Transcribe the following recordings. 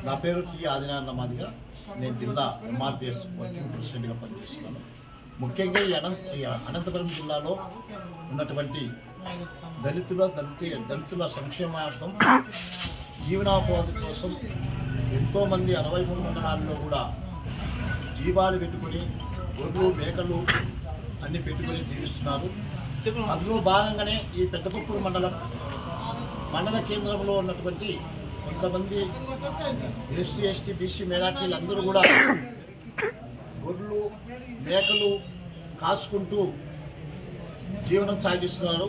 నా పేరు టి ఆదినారాయణ మాదిగా. నేను జిల్లా ఎంఆర్పిఎస్ వర్కింగ్ ప్రెసిడెంట్గా పనిచేస్తున్నాను. ముఖ్యంగా ఈ అనంతపురం జిల్లాలో ఉన్నటువంటి దళితుల సంక్షేమార్థం జీవనోపాధి కోసం ఎంతోమంది 63 మండలాల్లో కూడా జీవాలు పెట్టుకొని గొర్రెలు మేకలు అన్ని పెట్టుకొని జీవిస్తున్నారు. అందులో భాగంగానే ఈ పెద్దపప్పూరు మండల కేంద్రంలో ఉన్నటువంటి కొంతమంది ఎస్సీ ఎస్టీ బీసీ మైనార్టీలు అందరూ కూడా గొర్రెలు మేకలు కాసుకుంటూ జీవనం సాగిస్తున్నారు.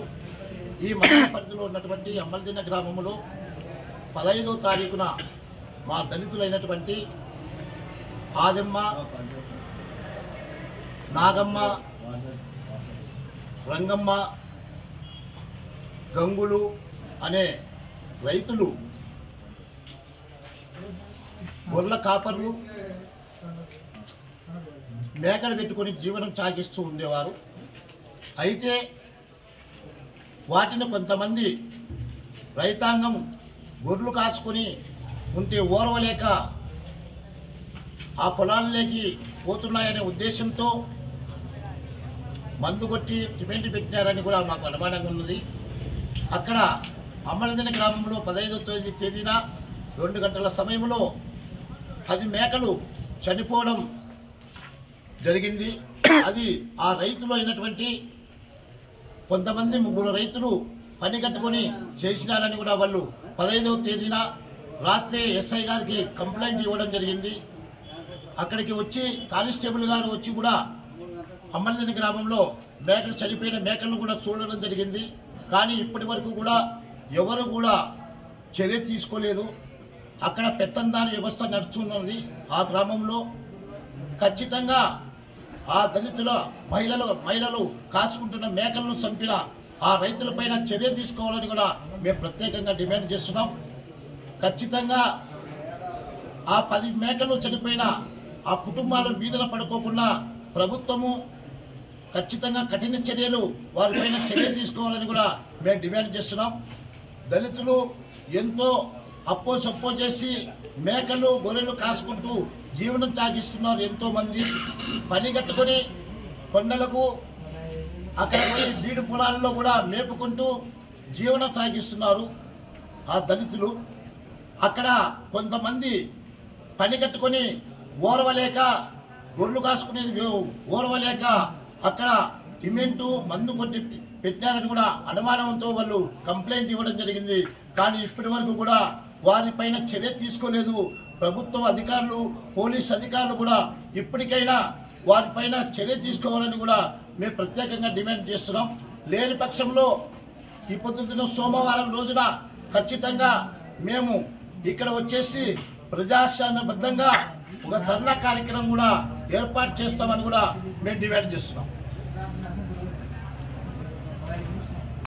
ఈ మండల పరిధిలో ఉన్నటువంటి అమ్మలదిన్న గ్రామంలో 15వ తారీఖున మా దళితులైనటువంటి ఆదమ్మ, నాగమ్మ, రంగమ్మ, గంగులు అనే రైతులు గొర్రెల కాపర్లు మేకలు పెట్టుకొని జీవనం సాగిస్తూ ఉండేవారు. అయితే వాటిని కొంతమంది రైతాంగం గొర్రెలు కాసుకొని ఉంటే ఓర్వలేక ఆ పొలాల్లోకి పోతున్నాయనే ఉద్దేశంతో మందు కొట్టి సిమెంట్ పెట్టినారని కూడా మాకు అనుమానంగా ఉన్నది. అక్కడ అమ్మలదిన్న గ్రామంలో 15వ తేదీన 2 గంటల సమయంలో 10 మేకలు చనిపోవడం జరిగింది. అది ఆ రైతులు అయినటువంటి కొంతమంది 3 రైతులు పని కట్టుకొని చేసినారని కూడా వాళ్ళు 15వ తేదీన రాత్రి ఎస్ఐ గారికి కంప్లైంట్ ఇవ్వడం జరిగింది. అక్కడికి వచ్చి కానిస్టేబుల్ గారు వచ్చి కూడా అమ్మలదిన్న గ్రామంలో మేకలు చనిపోయిన మేకలను కూడా చూడడం జరిగింది. కానీ ఇప్పటి వరకు కూడా ఎవరు కూడా చర్య తీసుకోలేదు. అక్కడ పెత్తందారి వ్యవస్థ నడుస్తున్నది ఆ గ్రామంలో. ఖచ్చితంగా ఆ దళితుల మహిళలు కాచుకుంటున్న మేకలను చంపిన ఆ రైతులపైన చర్య తీసుకోవాలని కూడా మేము ప్రత్యేకంగా డిమాండ్ చేస్తున్నాం. ఖచ్చితంగా ఆ 10 మేకలు చనిపోయిన ఆ కుటుంబాలు వీధుల పడుకోకుండా ప్రభుత్వము ఖచ్చితంగా కఠిన చర్యలు వారిపైన చర్య తీసుకోవాలని కూడా మేము డిమాండ్ చేస్తున్నాం. దళితులు ఎంతో అప్పో చేసి మేకలు గొర్రెలు కాసుకుంటూ జీవనం సాగిస్తున్నారు. ఎంతోమంది పని కట్టుకొని కొండలకు అక్కడ పోయి బీడు పొలాల్లో కూడా మేపుకుంటూ జీవనం సాగిస్తున్నారు ఆ దళితులు. అక్కడ కొంతమంది పని కట్టుకొని ఓర్వలేక గొర్రెలు కాసుకునేది ఓర్వలేక అక్కడ సిమెంటు మందు కొట్టి పెట్టారని కూడా అనుమానంతో వాళ్ళు కంప్లైంట్ ఇవ్వడం జరిగింది. కానీ ఇప్పటి వరకు కూడా వారిపైన చర్య తీసుకోలేదు. ప్రభుత్వ అధికారులు, పోలీస్ అధికారులు కూడా ఇప్పటికైనా వారిపైన చర్య తీసుకోవాలని కూడా మేము ప్రత్యేకంగా డిమాండ్ చేస్తున్నాం. లేని పక్షంలో ఈ పొద్దున సోమవారం రోజున ఖచ్చితంగా మేము ఇక్కడ వచ్చేసి ప్రజాస్వామ్యబద్ధంగా ఒక ధర్నా కార్యక్రమం కూడా ఏర్పాటు చేస్తామని కూడా మేము డిమాండ్ చేస్తున్నాం.